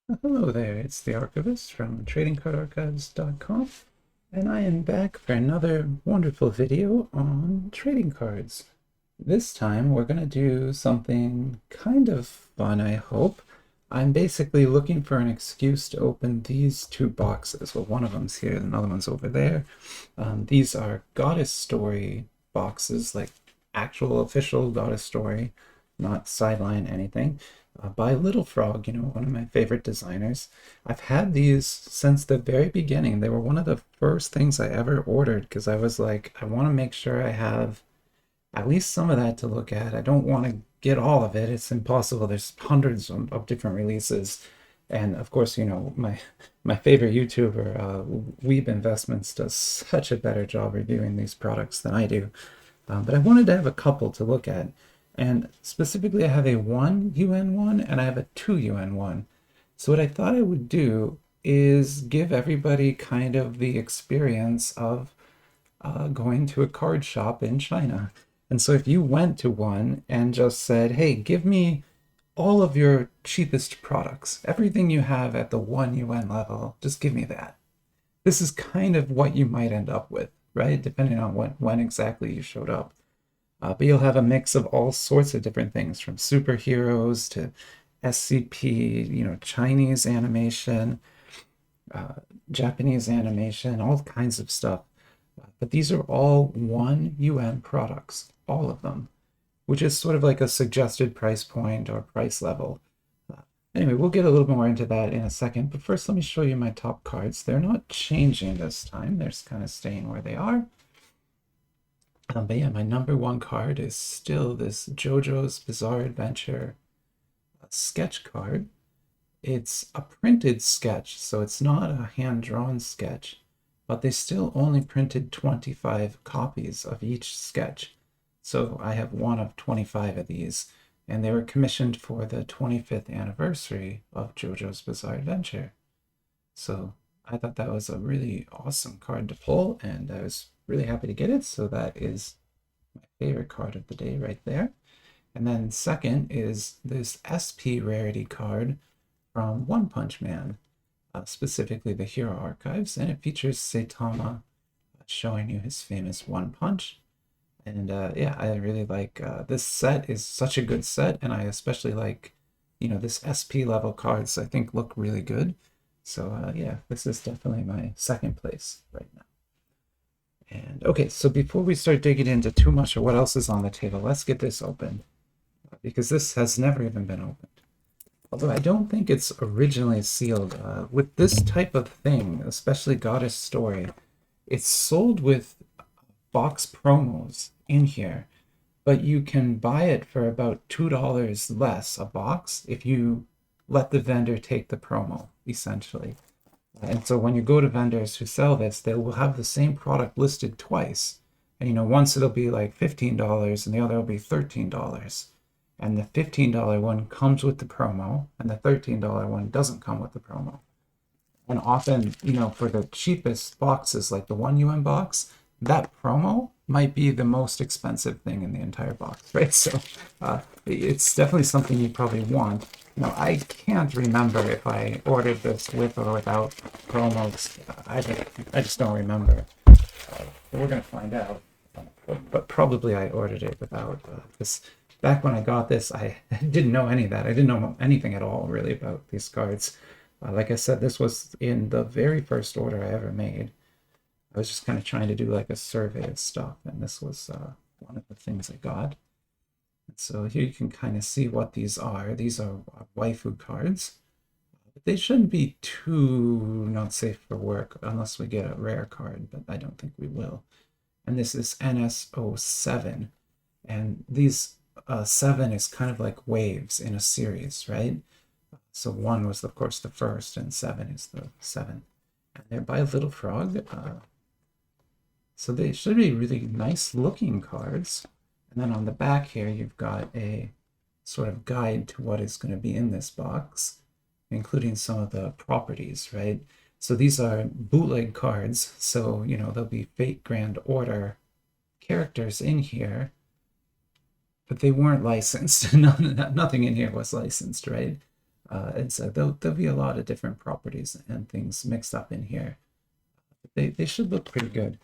Hello there, it's the Archivist from TradingCardArchives.com, and I am back for another wonderful video on trading cards. This time we're going to do something kind of fun, I hope. I'm basically looking for an excuse to open these two boxes. Well, one of them's here, another one's over there. These are Goddess Story boxes, like actual official Goddess Story, not sideline anything, by Little Frog, one of my favorite designers. I've had these since the very beginning. They were one of the first things I ever ordered because I was like, I want to make sure I have at least some of that to look at. I don't want to get all of it. It's impossible. There's hundreds of different releases. And of course, my favorite YouTuber, Weeb Investments, does such a better job reviewing these products than I do. But I wanted to have a couple to look at. And specifically, I have a 1 Yuan one and I have a 2 Yuan one. So what I thought I would do is give everybody kind of the experience of going to a card shop in China. And so if you went to one and just said, hey, give me all of your cheapest products, everything you have at the 1 Yuan level, just give me that. This is kind of what you might end up with, right? Depending on when exactly you showed up. But you'll have a mix of all sorts of different things, from superheroes to SCP, Chinese animation, uh, Japanese animation, all kinds of stuff. But these are all 1 Yuan products, all of them, which is sort of like a suggested price point or price level. Anyway, we'll get a little more into that in a second, but first let me show you my top cards. They're not changing this time. They're just kind of staying where they are. But yeah, my number one card is still this JoJo's Bizarre Adventure sketch card. It's a printed sketch, so it's not a hand-drawn sketch, but they still only printed 25 copies of each sketch. So I have one of 25 of these, and they were commissioned for the 25th anniversary of JoJo's Bizarre Adventure. So I thought that was a really awesome card to pull, and I was really happy to get it. So that is my favorite card of the day right there. And then second is this SP rarity card from One Punch Man, specifically the Hero Archives, and it features Saitama showing you his famous One Punch. And yeah, I really like this set. Is such a good set, and I especially like, this SP level cards I think look really good. So yeah, this is definitely my second place right now. And okay, so before we start digging into too much of what else is on the table, let's get this open, because this has never even been opened. Although I don't think it's originally sealed. With this type of thing, especially Goddess Story, it's sold with box promos in here, but you can buy it for about $2 less a box if you let the vendor take the promo, essentially. And so when you go to vendors who sell this, they will have the same product listed twice. And once it'll be like $15 and the other will be $13. And the $15 one comes with the promo, and the $13 one doesn't come with the promo. And often, for the cheapest boxes, like the 1 Yuan box, that promo might be the most expensive thing in the entire box, right? So it's definitely something you probably want. Now, I can't remember if I ordered this with or without promos. I just don't remember. We're going to find out. But probably I ordered it without. Because back when I got this, I didn't know any of that. I didn't know anything at all, really, about these cards. Like I said, this was in the very first order I ever made. I was just kind of trying to do like a survey of stuff, and this was one of the things I got. So here you can kind of see what these are. These are waifu cards. But they shouldn't be too not safe for work unless we get a rare card, but I don't think we will. And this is NS07. And these 7 is kind of like waves in a series, right? So 1 was, of course, the first, and 7 is the 7th. And they're by Little Frog. So they should be really nice looking cards. And then on the back here, you've got a sort of guide to what is going to be in this box, including some of the properties, right? So these are bootleg cards. So, there'll be Fate Grand Order characters in here, but they weren't licensed. Nothing in here was licensed, right? And so there'll be a lot of different properties and things mixed up in here. They should look pretty good.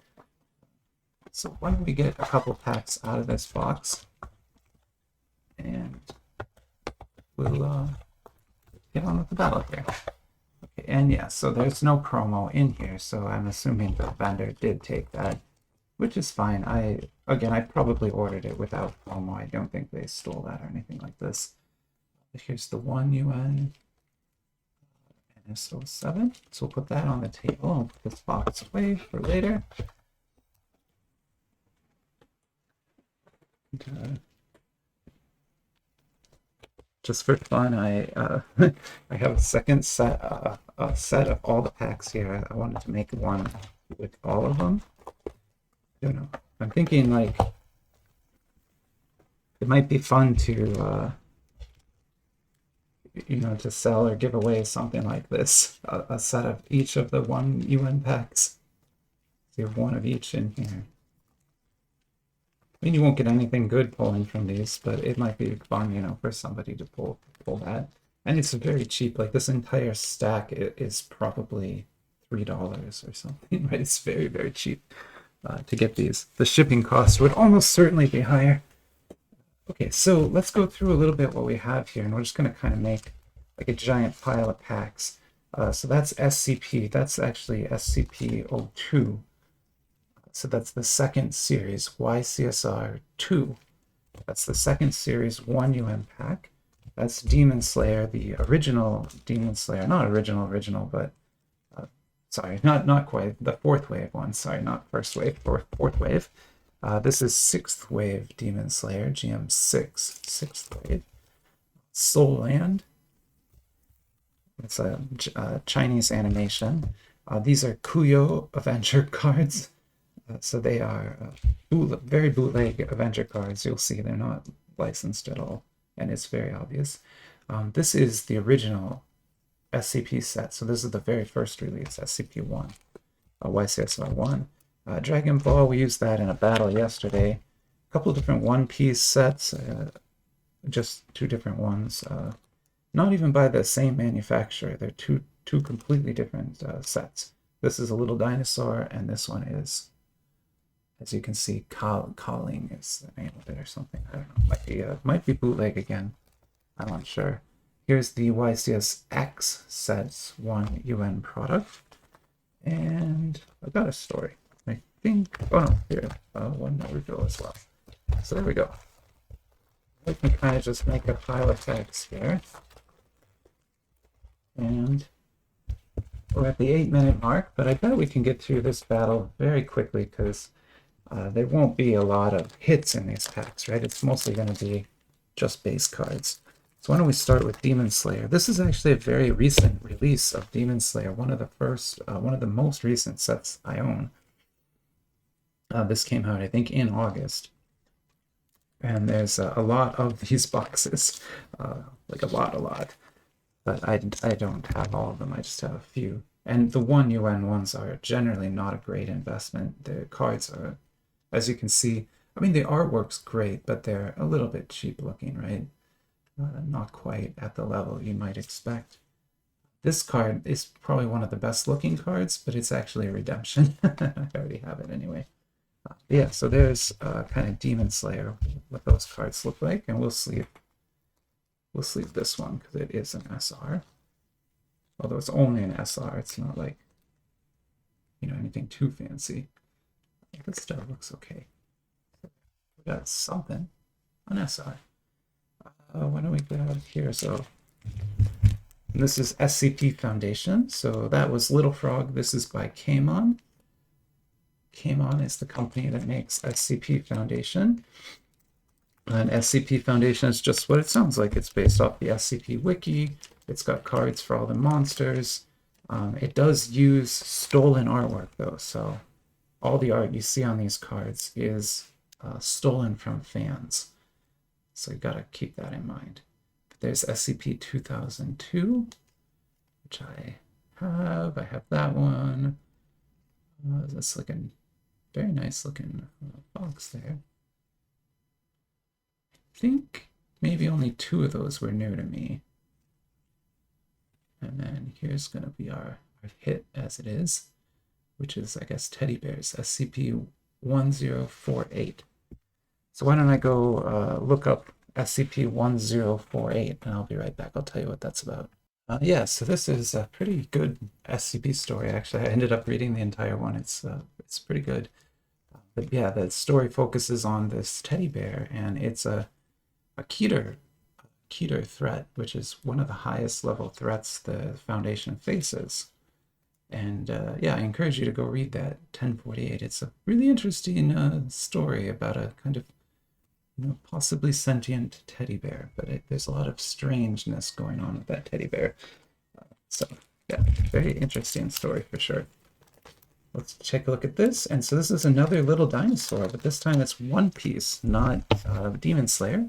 So why don't we get a couple packs out of this box, and we'll get on with the battle here. Okay, and yeah, so there's no promo in here, so I'm assuming the vendor did take that, which is fine. I probably ordered it without promo. I don't think they stole that or anything like this. Here's the Yuan NS07. So we'll put that on the table and put this box away for later. And, just for fun, I I have a second set of all the packs here. I wanted to make one with all of them. I don't know. I'm thinking like it might be fun to to sell or give away something like this, a set of each of the Yuan packs. So you have one of each in here. I mean, you won't get anything good pulling from these, but it might be fun, for somebody to pull that. And it's very cheap. Like this entire stack is probably $3 or something, right? It's very, very cheap to get these. The shipping cost would almost certainly be higher. Okay, so let's go through a little bit what we have here, and we're just going to kind of make like a giant pile of packs. So that's SCP. That's actually SCP-02. So that's the second series, YCSR-2. That's the second series 1UN pack. That's Demon Slayer, the original Demon Slayer. Not original, but sorry, not quite. The fourth wave one. Sorry, not first wave, fourth wave. This is 6th wave Demon Slayer, GM6, 6th wave. Soul Land. It's a Chinese animation. These are Kuyo Avenger cards. So they are very bootleg Avenger cards. You'll see they're not licensed at all, and it's very obvious. This is the original SCP set. So this is the very first release, SCP-1, YCSR-1. Dragon Ball, we used that in a battle yesterday. A couple of different one-piece sets, just two different ones. Not even by the same manufacturer. They're two completely different sets. This is a little dinosaur, and this one is, as you can see, Calling is the name of it or something. I don't know. Might be bootleg again. I'm not sure. Here's the YCS-X sets 1 UN product. And I got a story. I think, oh no, here, one more reveal as well. So there we go. We can kind of just make a pile of text here. And we're at the 8-minute mark, but I bet we can get through this battle very quickly because there won't be a lot of hits in these packs, right? It's mostly going to be just base cards. So why don't we start with Demon Slayer? This is actually a very recent release of Demon Slayer, one of the most recent sets I own. This came out, I think, in August. And there's a lot of these boxes, like a lot. But I don't have all of them, I just have a few. And the 1 UN ones are generally not a great investment. The cards are, as you can see, I mean, the artwork's great, but they're a little bit cheap looking, right? Not quite at the level you might expect. This card is probably one of the best looking cards, but it's actually a redemption. I already have it anyway. Yeah, so there's kind of Demon Slayer, what those cards look like, and we'll sleeve this one because it is an SR. Although it's only an SR, it's not like, anything too fancy. This stuff looks okay. We got something, an SR. Why don't we get out of here? So this is SCP Foundation. So that was Little Frog. This is by Kamon. Kamon is the company that makes SCP Foundation. And SCP Foundation is just what it sounds like. It's based off the SCP Wiki. It's got cards for all the monsters. It does use stolen artwork, though. So all the art you see on these cards is stolen from fans. So you got to keep that in mind. There's SCP-2002, which I have. I have that one. That's looking very nice looking box there. I think maybe only 2 of those were new to me. And then here's going to be our hit as it is, which is, I guess, teddy bears, SCP-1048. So why don't I go look up SCP-1048, and I'll be right back. I'll tell you what that's about. Yeah, so this is a pretty good SCP story, actually. I ended up reading the entire one. It's pretty good. But yeah, the story focuses on this teddy bear, and it's a Keter threat, which is one of the highest level threats the Foundation faces. And yeah, I encourage you to go read that 1048. It's a really interesting story about a kind of possibly sentient teddy bear, but there's a lot of strangeness going on with that teddy bear. So yeah, very interesting story for sure. Let's take a look at this. And so this is another little dinosaur, but this time it's One Piece, not Demon Slayer,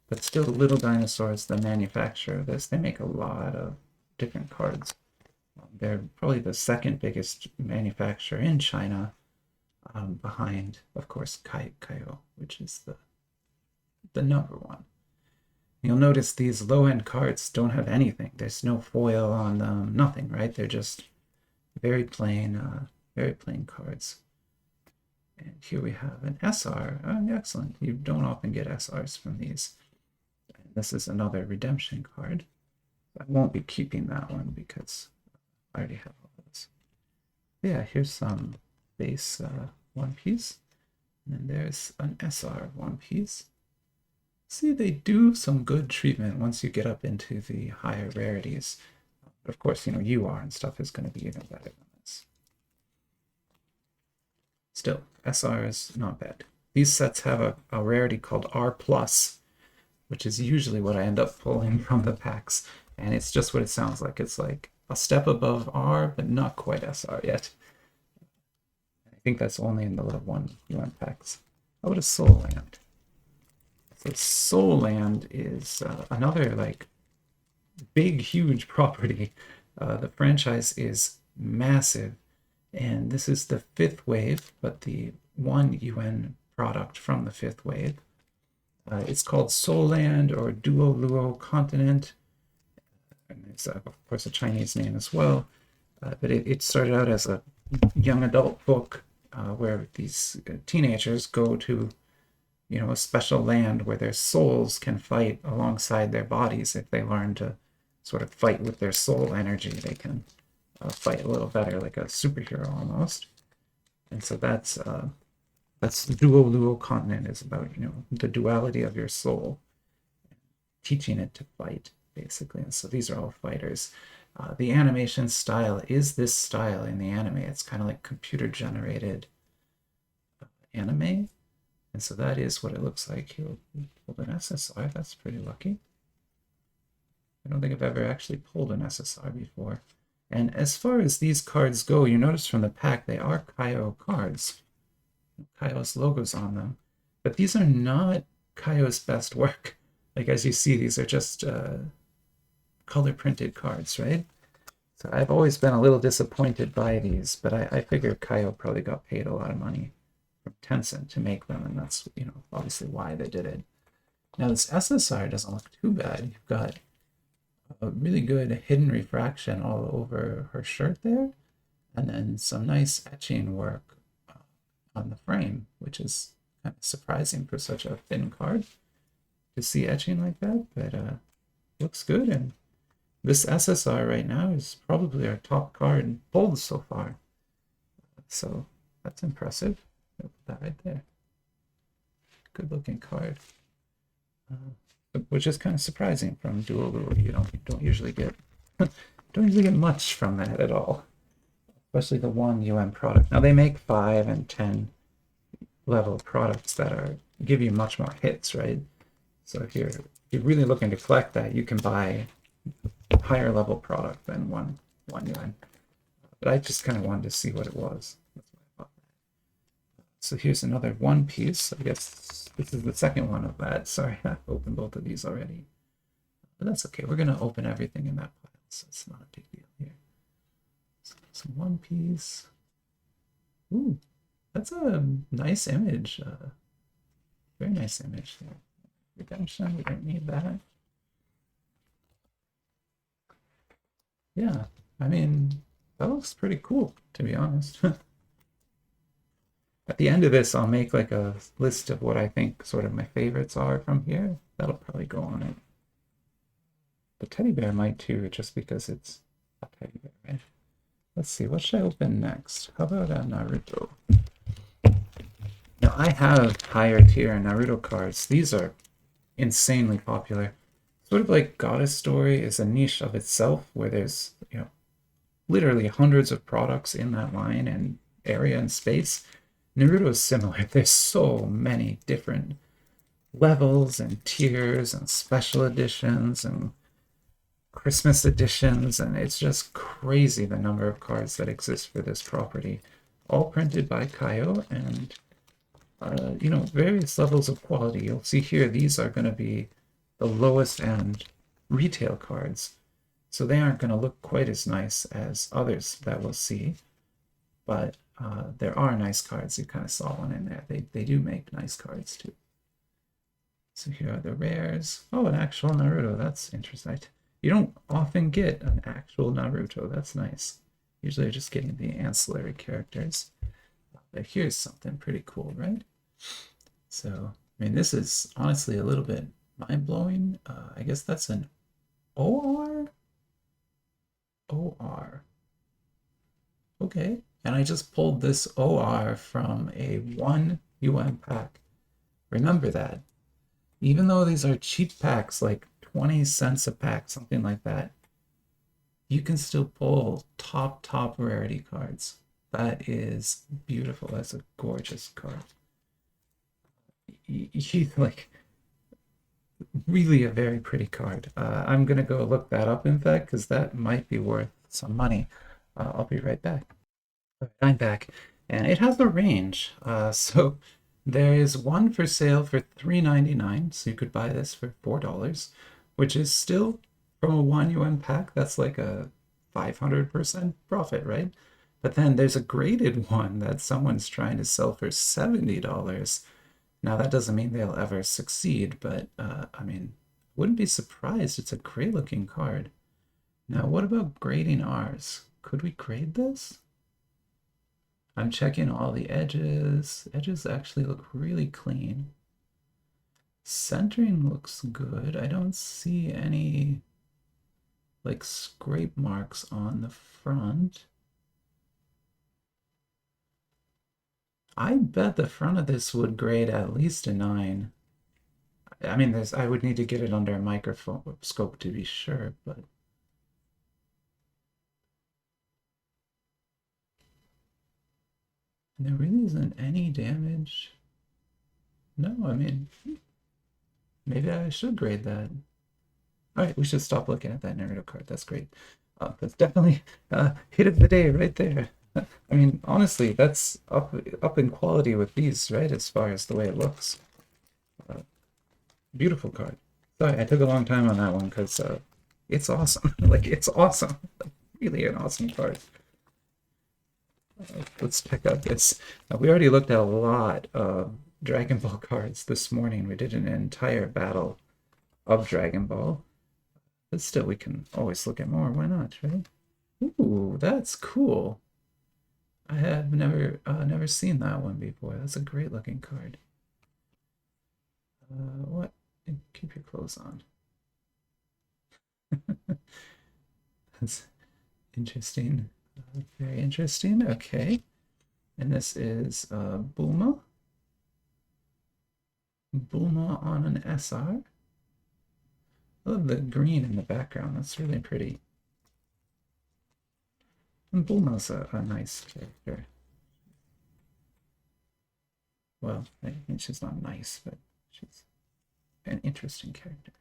but still Little Dinosaur is the manufacturer of this. They make a lot of different cards. They're probably the second biggest manufacturer in China, behind, of course, Kaio, which is the number one. You'll notice these low-end cards don't have anything. There's no foil on them, nothing, right? They're just very plain cards. And here we have an SR. Excellent. You don't often get SRs from these. And this is another redemption card. I won't be keeping that one because I already have all of this. Yeah, here's some base One Piece. And then there's an SR One Piece. See, they do some good treatment once you get up into the higher rarities. But of course, UR and stuff is going to be even better than this. Still, SR is not bad. These sets have a rarity called R+, which is usually what I end up pulling from the packs. And it's just what it sounds like. It's like a step above R, but not quite SR yet. I think that's only in the little 1 Yuan packs. How about a Soul Land? So Soul Land is another like big, huge property. The franchise is massive, and this is the 5th wave, but the 1 UN product from the 5th wave. It's called Soul Land or Duo Luo Continent, and it's of course a Chinese name as well. But it started out as a young adult book where these teenagers go to a special land where their souls can fight alongside their bodies. If they learn to sort of fight with their soul energy, they can fight a little better, like a superhero almost. And so that's Duo Luo Continent is about, the duality of your soul, teaching it to fight, basically. And so these are all fighters. The animation style is this style in the anime. It's kind of like computer-generated anime. And so that is what it looks like. He'll pull an SSR. That's pretty lucky. I don't think I've ever actually pulled an SSR before. And as far as these cards go, you notice from the pack they are Kaio cards. Kaio's logo's on them. But these are not Kaio's best work. Like, as you see, these are just color printed cards, right? So I've always been a little disappointed by these, but I figure Kaio probably got paid a lot of money from Tencent to make them, and that's obviously why they did it. Now this SSR doesn't look too bad. You've got a really good hidden refraction all over her shirt there, and then some nice etching work on the frame, which is kind of surprising for such a thin card to see etching like that, but looks good. And this SSR right now is probably our top card pulled so far, so that's impressive. I'll put that right there. Good looking card, which is kind of surprising from Dual Luo. You don't usually get much from that at all, especially the 1 UN product. Now they make 5 and 10 level products that give you much more hits, right? So if you're really looking to collect that, you can buy a higher level product than 1 UN. But I just kind of wanted to see what it was. So here's another One Piece. I guess this is the second one of that. Sorry, I've opened both of these already. But that's okay. We're going to open everything in that pile, so it's not a big deal here. So some One Piece. Ooh, that's a nice image. Very nice image there. Redemption, we don't need that. Yeah, I mean, that looks pretty cool, to be honest. At the end of this, I'll make like a list of what I think sort of my favorites are from here. That'll probably go on it. The teddy bear might too, just because it's a teddy bear, right? Let's see, what should I open next? How about Naruto? Now, I have higher tier Naruto cards. These are insanely popular. Sort of like Goddess Story is a niche of itself where there's, literally hundreds of products in that line and area and space. Naruto is similar. There's so many different levels and tiers and special editions and Christmas editions, and it's just crazy the number of cards that exist for this property. All printed by Kaio and, various levels of quality. You'll see here, these are going to be the lowest end retail cards. So they aren't going to look quite as nice as others that we'll see. But there are nice cards. You kind of saw one in there. They do make nice cards too. So here are the rares. Oh, an actual Naruto. That's interesting. You don't often get an actual Naruto. That's nice. Usually you're just getting the ancillary characters. But here's something pretty cool, right? So, I mean, this is honestly a little bit mind-blowing. I guess that's an OR? OR. Okay. And I just pulled this OR from a 1 Yuan pack. Remember that. Even though these are cheap packs, like 20 cents a pack, something like that, you can still pull top rarity cards. That is beautiful. That's a gorgeous card. He's like really a very pretty card. I'm gonna go look that up, in fact, because that might be worth some money. I'll be right back. I'm back, and it has a range. So there is one for sale for $3.99, so you could buy this for $4, which is still from a 1 Yuan pack. That's like a 500% profit, right? But then there's a graded one that someone's trying to sell for $70. Now that doesn't mean they'll ever succeed, but I mean, wouldn't be surprised. It's a great looking card. Now, what about grading ours? Could we grade this? I'm checking all the edges. Edges actually look really clean. Centering looks good. I don't see any like scrape marks on the front. I bet the front of this would grade at least a 9. I mean, I would need to get it under a microscope to be sure, but there really isn't any damage. No, I mean, maybe I should grade that. All right, we should stop looking at that Naruto card. That's great. That's definitely hit of the day right there. I mean, honestly, that's up in quality with these, right? As far as the way it looks. Beautiful card. Sorry, I took a long time on that one because it's awesome. Like, it's awesome. Like, really an awesome card. Let's check out this. We already looked at a lot of Dragon Ball cards this morning. We did an entire battle of Dragon Ball. But still, we can always look at more. Why not, right? Ooh, that's cool. I have never seen that one before. That's a great looking card. What? Keep your clothes on. That's interesting. Very interesting. Okay. And this is Bulma. Bulma on an SR. I love the green in the background. That's really pretty. And Bulma's a nice character. Well, I mean, she's not nice, but she's an interesting character.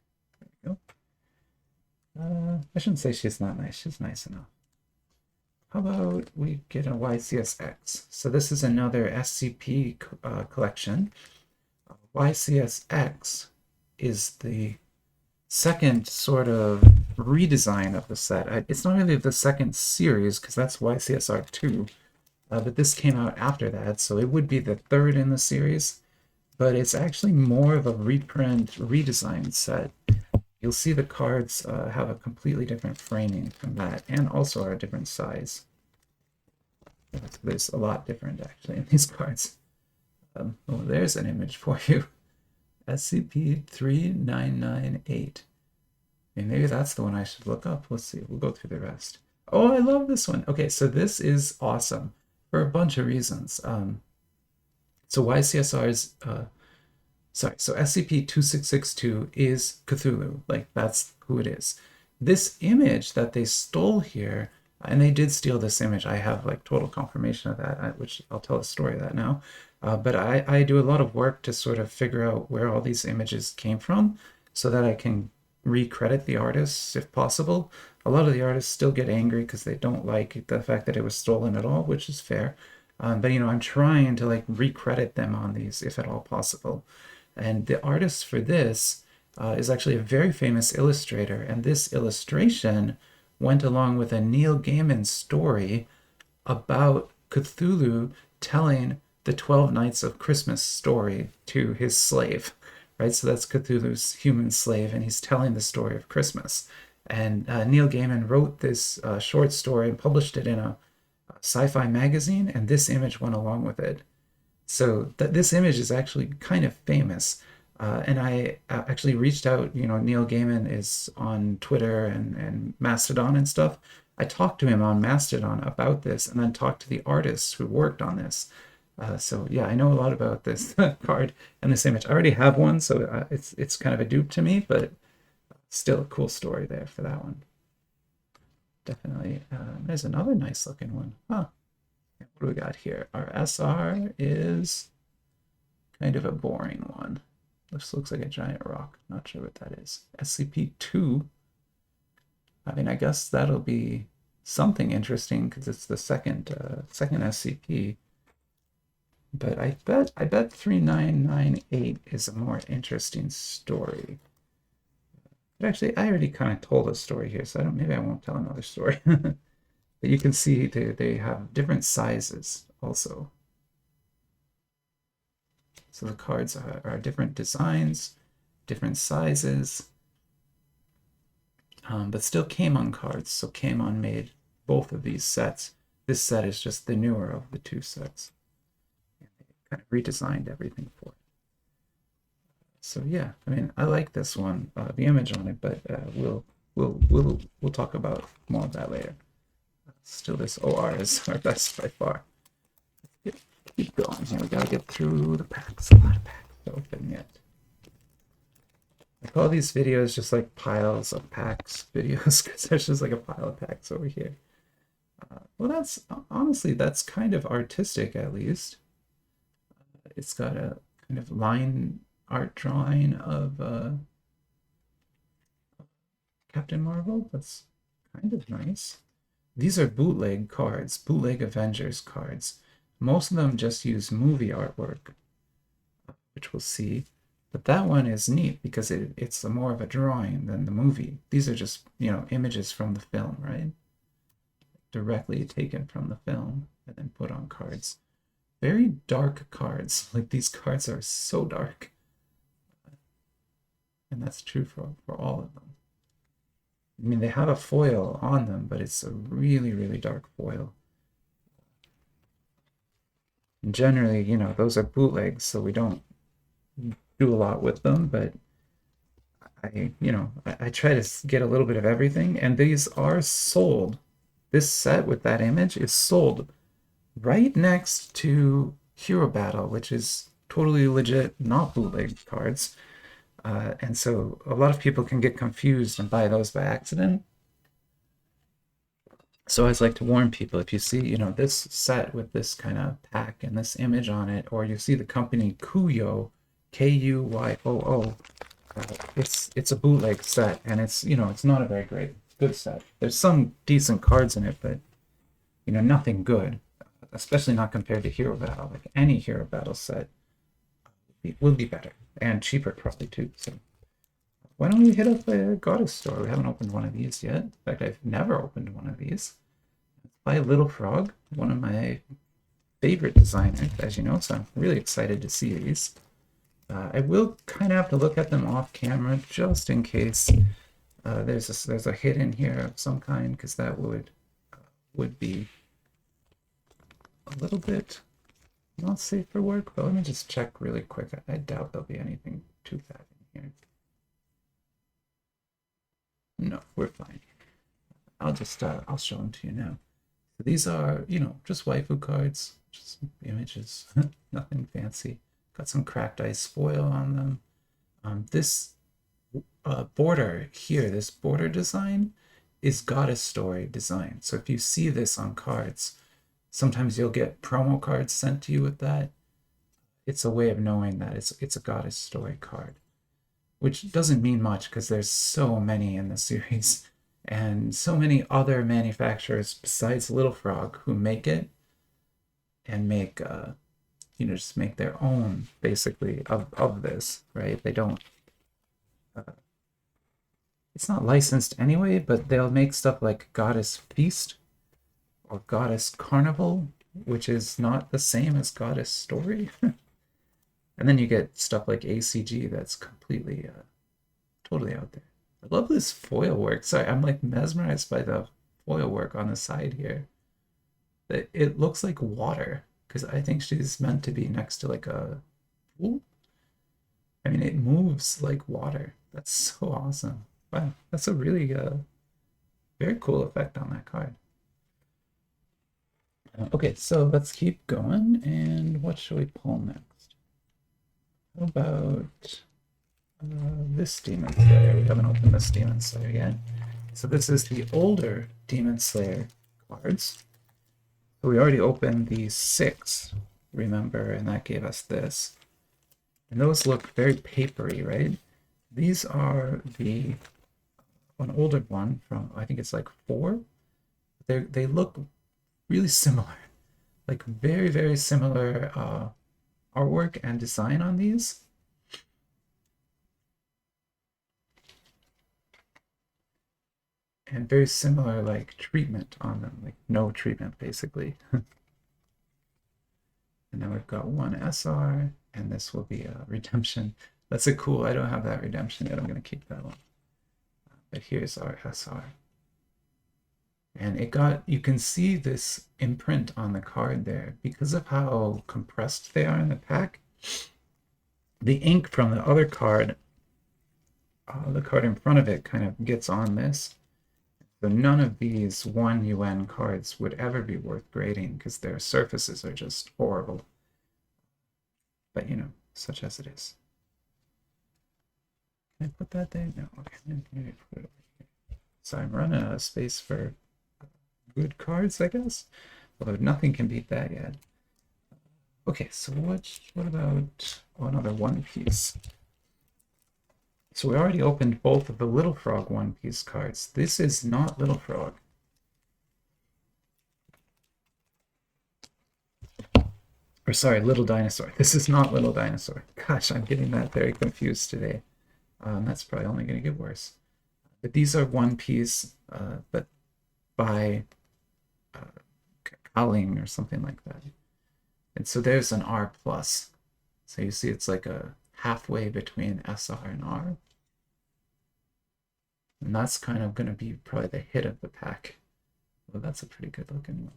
There we go. I shouldn't say she's not nice. She's nice enough. How about we get a YCSX? So this is another SCP collection. YCSX is the second sort of redesign of the set. It's not really the second series because that's YCSR 2, but this came out after that, so it would be the third in the series, but it's actually more of a reprint redesign set. you'll see the cards have a completely different framing from that, and also are a different size. There's a lot different actually in these cards. Oh, there's an image for you. SCP-3998. And maybe that's the one I should look up. Let's see. We'll go through the rest. Oh, I love this one. Okay, so this is awesome for a bunch of reasons. So YCSR's, so SCP-2662 is Cthulhu. Like, that's who it is. This image that they stole here, and they did steal this image. I have like total confirmation of that, which I'll tell a story of that now. But I do a lot of work to sort of figure out where all these images came from so that I can recredit the artists if possible. A lot of the artists still get angry because they don't like the fact that it was stolen at all, which is fair. But you know, I'm trying to like recredit them on these if at all possible. And the artist for this is actually a very famous illustrator, and this illustration went along with a Neil Gaiman story about Cthulhu telling the 12 Nights of Christmas story to his slave, right? So that's Cthulhu's human slave, and he's telling the story of Christmas. And Neil Gaiman wrote this short story and published it in a sci-fi magazine, and this image went along with it. So this image is actually kind of famous. And I actually reached out, you know, Neil Gaiman is on Twitter and Mastodon and stuff. I talked to him on Mastodon about this, and then talked to the artists who worked on this. So yeah, I know a lot about this card and this image. I already have one, so it's kind of a dupe to me, but still a cool story there for that one. Definitely. There's another nice looking one. Huh. What do we got here? Our SR is kind of a boring one. This looks like a giant rock. Not sure what that is. SCP-2. I mean, I guess that'll be something interesting because it's the second SCP. But I bet 3998 is a more interesting story. But actually, I already kind of told a story here, so maybe I won't tell another story. But you can see they have different sizes also. So the cards are different designs, different sizes, but still Kamon cards. So Kamon made both of these sets. This set is just the newer of the two sets. And they kind of redesigned everything for it. So yeah, I mean, I like this one, the image on it, but we'll talk about more of that later. Still, this OR is our best by far. Keep going here. We gotta get through the packs. A lot of packs to open yet. I call these videos just like piles of packs videos because there's just like a pile of packs over here. Well, that's honestly, that's kind of artistic at least. It's got a kind of line art drawing of Captain Marvel. That's kind of nice. These are bootleg cards, bootleg Avengers cards. Most of them just use movie artwork, which we'll see. But that one is neat because it's more of a drawing than the movie. These are just, you know, images from the film, right? Directly taken from the film and then put on cards. Very dark cards. Like, these cards are so dark. And that's true for all of them. I mean, they have a foil on them, but it's a really, really dark foil. And generally, you know, those are bootlegs, so we don't do a lot with them, but I try to get a little bit of everything, and these are sold. This set with that image is sold right next to Hero Battle, which is totally legit, not bootleg cards. And so a lot of people can get confused and buy those by accident. So I always like to warn people, if you see, you know, this set with this kind of pack and this image on it, or you see the company Kuyo, K-U-Y-O-O, it's a bootleg set, and it's, you know, it's not a very good set. There's some decent cards in it, but, you know, nothing good, especially not compared to Hero Battle. Like, any Hero Battle set will be better, and cheaper probably too. So why don't we hit up a Goddess store? We haven't opened one of these yet. In fact, I've never opened one of these. It's by Little Frog, one of my favorite designers, as you know, so I'm really excited to see these. I will kind of have to look at them off camera just in case there's a hit in here of some kind, because that would be a little bit not safe for work. But let me just check really quick. I doubt there'll be anything too bad in here. No, we're fine. I'll show them to you now. So these are, just waifu cards, just images, nothing fancy. Got some cracked ice foil on them. This border here, this border design is Goddess Story design. So if you see this on cards, sometimes you'll get promo cards sent to you with that. It's a way of knowing that it's a Goddess Story card, which doesn't mean much because there's so many in the series and so many other manufacturers besides Little Frog who make it and make just make their own basically of this, right? They don't it's not licensed anyway, but they'll make stuff like Goddess Feast or Goddess Carnival, which is not the same as Goddess Story. And then you get stuff like ACG that's completely totally out there. I love this foil work. Sorry, I'm like mesmerized by the foil work on the side here. It looks like water because I think she's meant to be next to like a pool. I mean, it moves like water. That's so awesome. Wow, that's a really very cool effect on that card. Okay, so let's keep going. And what should we pull next? How about this Demon Slayer? We haven't opened this Demon Slayer yet. So this is the older Demon Slayer cards. So we already opened the 6, remember, and that gave us this. And those look very papery, right? These are an older one from, I think it's like 4. They look really similar, like very, very similar artwork and design on these. And very similar like treatment on them, like no treatment basically. And then we've got one SR, and this will be a redemption. That's a cool, I don't have that redemption yet, I'm gonna keep that one. But here's our SR. And you can see this imprint on the card there because of how compressed they are in the pack. The ink from the other card, the card in front of it, kind of gets on this. So none of these 1 Yuan cards would ever be worth grading because their surfaces are just horrible. But such as it is. Can I put that there? No, okay. Maybe put it over here. So I'm running out of space for good cards, I guess. Although nothing can beat that yet. Okay, so what about another One Piece? So we already opened both of the Little Frog One Piece cards. This is not Little Frog. Or sorry, Little Dinosaur. This is not Little Dinosaur. Gosh, I'm getting that very confused today. That's probably only going to get worse. But these are One Piece, but by Kaling or something like that. And so there's an R+. So you see it's like a halfway between SR and R. And that's kind of going to be probably the hit of the pack. Well, that's a pretty good looking one.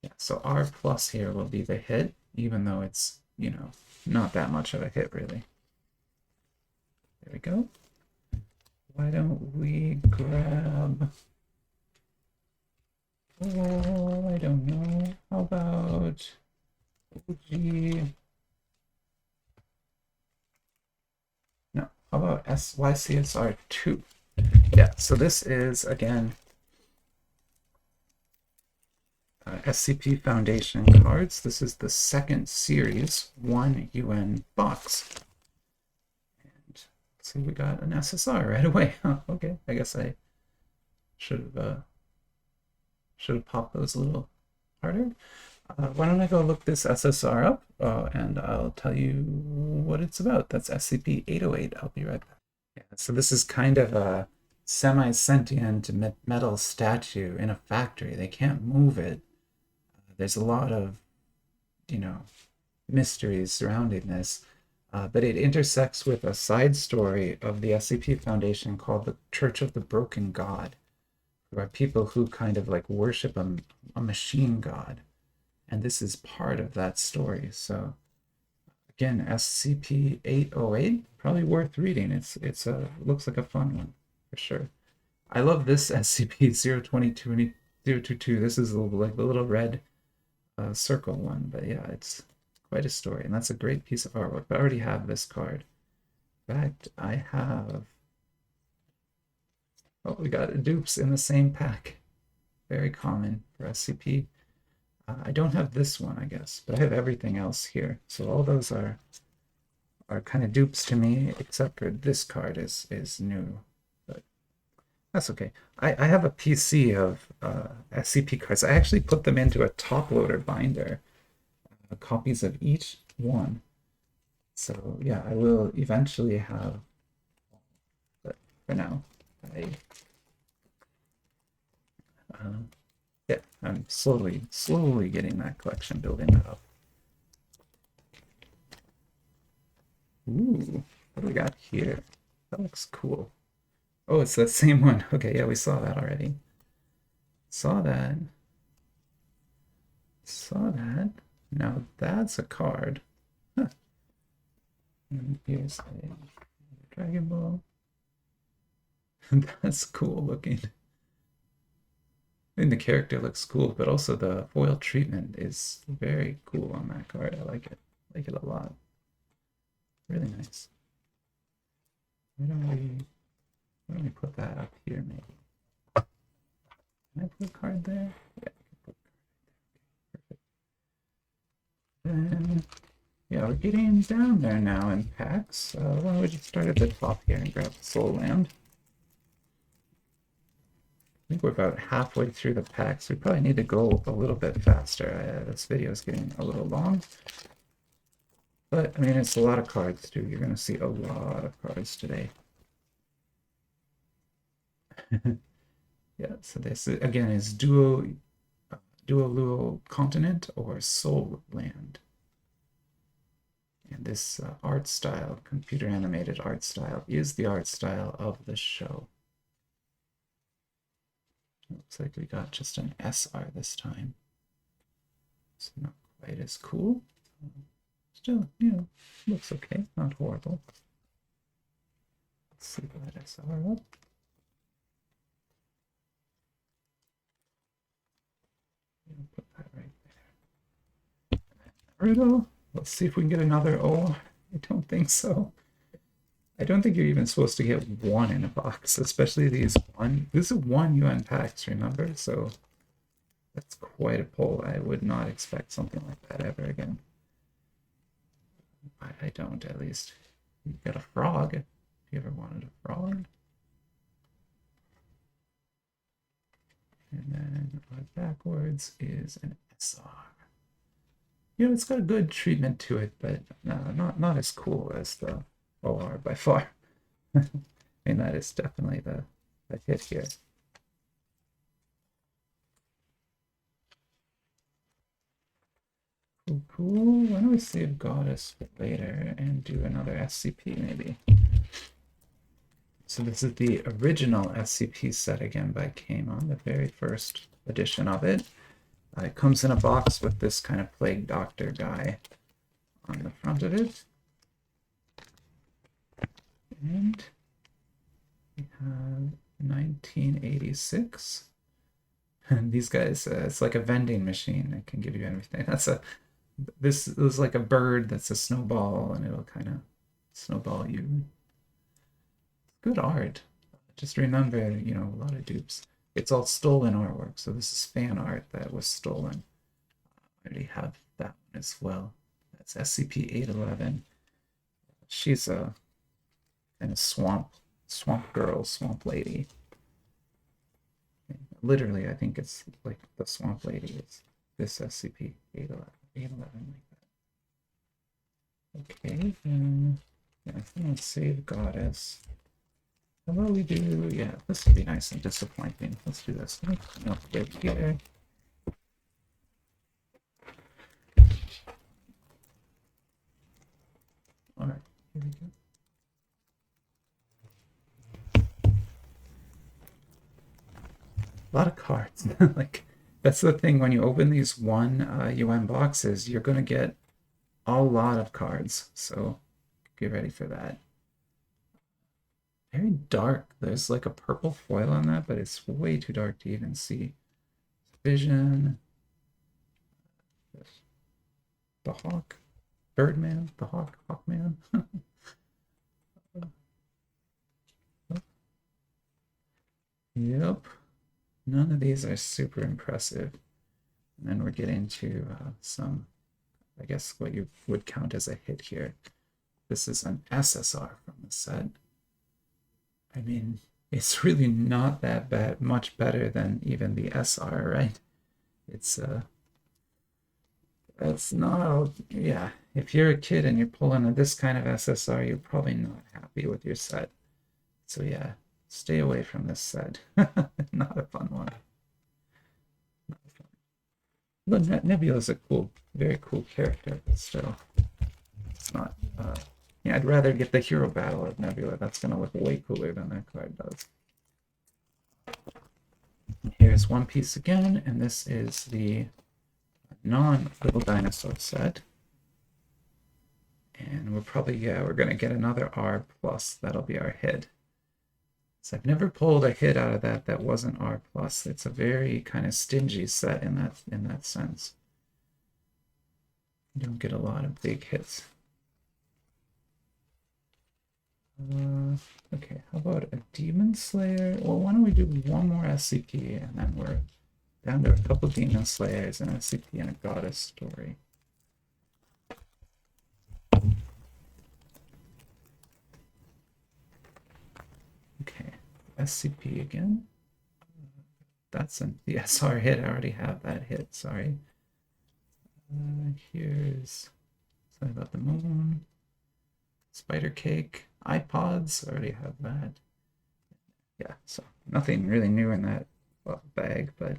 Yeah, so R+ here will be the hit, even though it's, not that much of a hit, really. There we go. Why don't we grab... Oh, I don't know. How about OG? No, how about SYCSR2? Yeah, so this is, again, SCP Foundation cards. This is the second series, 1 UN box. And see, we got an SSR right away. Okay, I guess I should have popped those a little harder. Why don't I go look this SSR up, and I'll tell you what it's about. That's SCP-808. I'll be right back. Yeah, so this is kind of a semi-sentient metal statue in a factory. They can't move it. There's a lot of, mysteries surrounding this. But it intersects with a side story of the SCP Foundation called the Church of the Broken God, who are people who kind of like worship a machine god. And this is part of that story. So again, SCP-808, probably worth reading. It's a looks like a fun one for sure. I love this SCP-022. This is like the little red circle one, but yeah, it's quite a story, and that's a great piece of artwork. But I already have this card. In fact, I have. Oh, we got dupes in the same pack. Very common for SCP. I don't have this one, I guess, but I have everything else here. So all those are kind of dupes to me, except for this card is new. But that's okay. I have a PC of SCP cards. I actually put them into a top loader binder, copies of each one. So yeah, I will eventually have, but for now, yeah, I'm slowly getting that collection, building that up. Ooh, what do we got here? That looks cool. Oh, it's that same one. Okay, yeah, we saw that already. Saw that. Saw that. Now that's a card. Huh. And here's a Dragon Ball. That's cool looking. I mean, the character looks cool, but also the foil treatment is very cool on that card. I like it. I like it a lot. Really nice. Why don't we put that up here maybe? Can I put a card there? Yeah, I can put a card there. Perfect. Then, yeah, we're getting down there now in packs. Why don't we just start at the top here and grab the Soul Land? I think we're about halfway through the packs. We probably need to go a little bit faster. This video is getting a little long. But, I mean, it's a lot of cards, too. You're going to see a lot of cards today. Yeah, so this, again, is Dual Continent or Soul Land. And this art style, computer animated art style, is the art style of the show. Looks like we got just an SR this time. It's not quite as cool. Still, you know, looks okay, not horrible. Let's see that SR up. Put that right there. Naruto. Let's see if we can get another O. I don't think so. I don't think you're even supposed to get one in a box, especially these one. This is one Yuan packs, remember? So that's quite a pull. I would not expect something like that ever again. I don't, at least. You got a frog, if you ever wanted a frog. And then backwards is an SR. You know, it's got a good treatment to it, but not as cool as the OR by far. I mean, that is definitely the hit here. Cool. Why don't we save Goddess for later and do another SCP maybe? So this is the original SCP set again by Kamon, the very first edition of it. It comes in a box with this kind of plague doctor guy on the front of it. And we have 1986. And these guys, it's like a vending machine. It can give you everything. This is like a bird that's a snowball, and it'll kind of snowball you. Good art. Just remember, you know, a lot of dupes. It's all stolen artwork, so this is fan art that was stolen. I already have that one as well. That's SCP-811. She's a kind of swamp girl, swamp lady. Literally, I think it's like the swamp lady is this SCP-811 like that. Okay, yeah, I think let's save Goddess. How about we do, yeah, this would be nice and disappointing. Let's do this. Up right here. Here we go. A lot of cards. Like, that's the thing, when you open these Yuan boxes, you're going to get a lot of cards. So get ready for that. Very dark. There's like a purple foil on that, but it's way too dark to even see. Vision. The Hawk. Birdman. The Hawk. Hawkman. Yep. None of these are super impressive. And then we're getting to some, I guess, what you would count as a hit here. This is an SSR from the set. I mean, it's really not that bad, much better than even the SR, right? It's that's not, yeah. If you're a kid and you're pulling this kind of SSR, you're probably not happy with your set. So yeah, stay away from this set. Not a fun one. But Nebula's a cool, very cool character, but still, it's not. Yeah, I'd rather get the hero battle of Nebula. That's gonna look way cooler than that card does. Here's One Piece again, and this is the non-Little Dinosaur set. And we're probably, yeah, we're gonna get another R+. That'll be our hit. So I've never pulled a hit out of that wasn't R+. It's a very kind of stingy set in that sense. You don't get a lot of big hits. Okay, how about a Demon Slayer? Well, why don't we do one more SCP, and then we're down to a couple Demon Slayers, an SCP, and a Goddess story. Okay, SCP again. That's the SR hit. I already have that hit, sorry. Here's something about the moon. Spider cake. iPods, already have that. Yeah, so nothing really new in that bag, but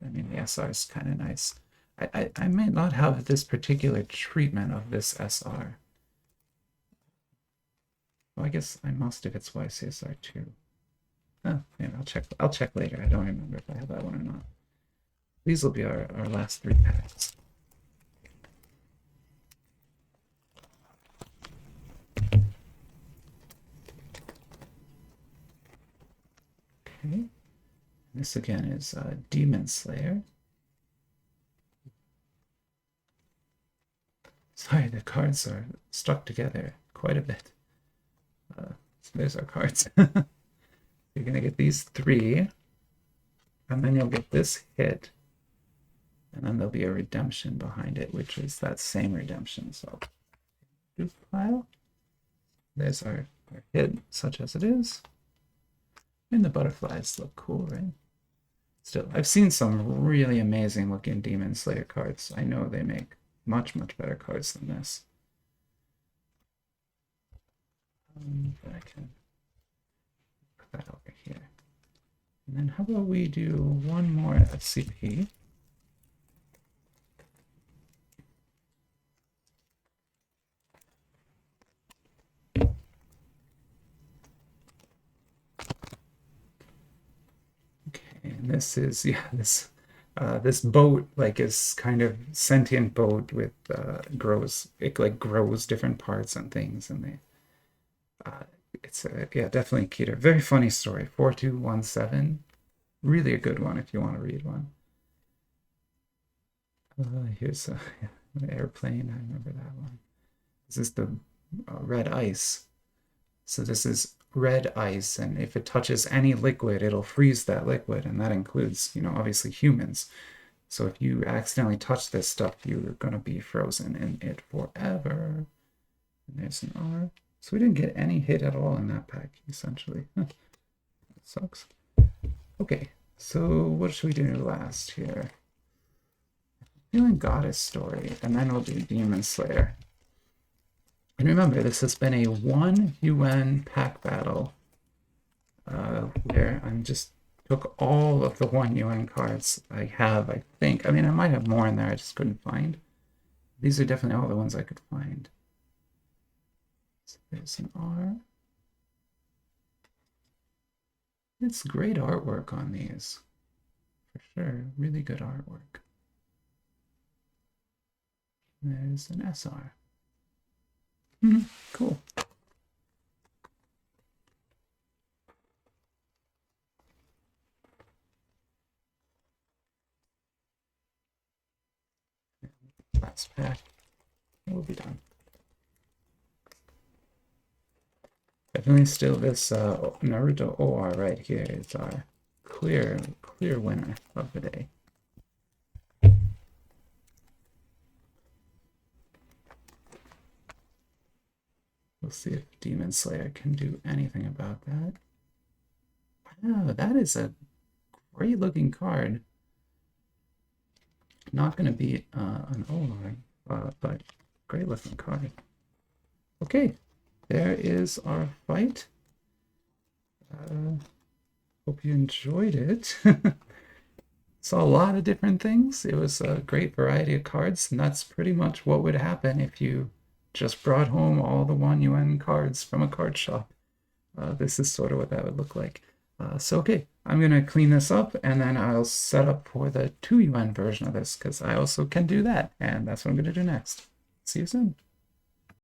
I mean, the SR is kind of nice. I may not have this particular treatment of this SR. Well, I guess I must if it's YCSR2. Oh, yeah, I'll check later. I don't remember if I have that one or not. These will be our last 3 packs. Okay. This again is Demon Slayer. Sorry, the cards are stuck together quite a bit. So there's our cards. You're going to get these 3, and then you'll get this hit, and then there'll be a redemption behind it, which is that same redemption. So, do pile. There's our hit, such as it is. And the butterflies look cool, right? Still, I've seen some really amazing looking Demon Slayer cards. I know they make much, much better cards than this. But I can put that over here. And then how about we do one more SCP? And this is, yeah, this boat like is kind of sentient boat with it grows different parts and things, and they it's yeah, definitely Keter. Very funny story. 4217, really a good one if you want to read one. Here's an airplane. I remember that one. This is the red ice. So this is red ice, and if it touches any liquid, it'll freeze that liquid, and that includes, you know, obviously humans. So if you accidentally touch this stuff, you're gonna be frozen in it forever. And there's an R. So we didn't get any hit at all in that pack, essentially. That sucks. Okay, so what should we do last here? Feeling Goddess story, and then we'll do Demon Slayer. And remember, this has been a 1 UN pack battle where I'm just took all of the 1 UN cards I have, I think. I mean, I might have more in there I just couldn't find. These are definitely all the ones I could find. So there's an R. It's great artwork on these, for sure. Really good artwork. There's an SR. Cool. Last pack. We'll be done. Definitely still this Naruto OR right here is our clear winner of the day. We'll see if Demon Slayer can do anything about that. Wow, that is a great looking card. Not going to beat an OR, but great looking card. Okay, there is our fight. Hope you enjoyed it. Saw a lot of different things. It was a great variety of cards, and that's pretty much what would happen if you just brought home all the 1 Yuan cards from a card shop. This is sort of what that would look like. So okay, I'm gonna clean this up and then I'll set up for the 2 Yuan version of this because I also can do that, and that's what I'm gonna do next. See you soon.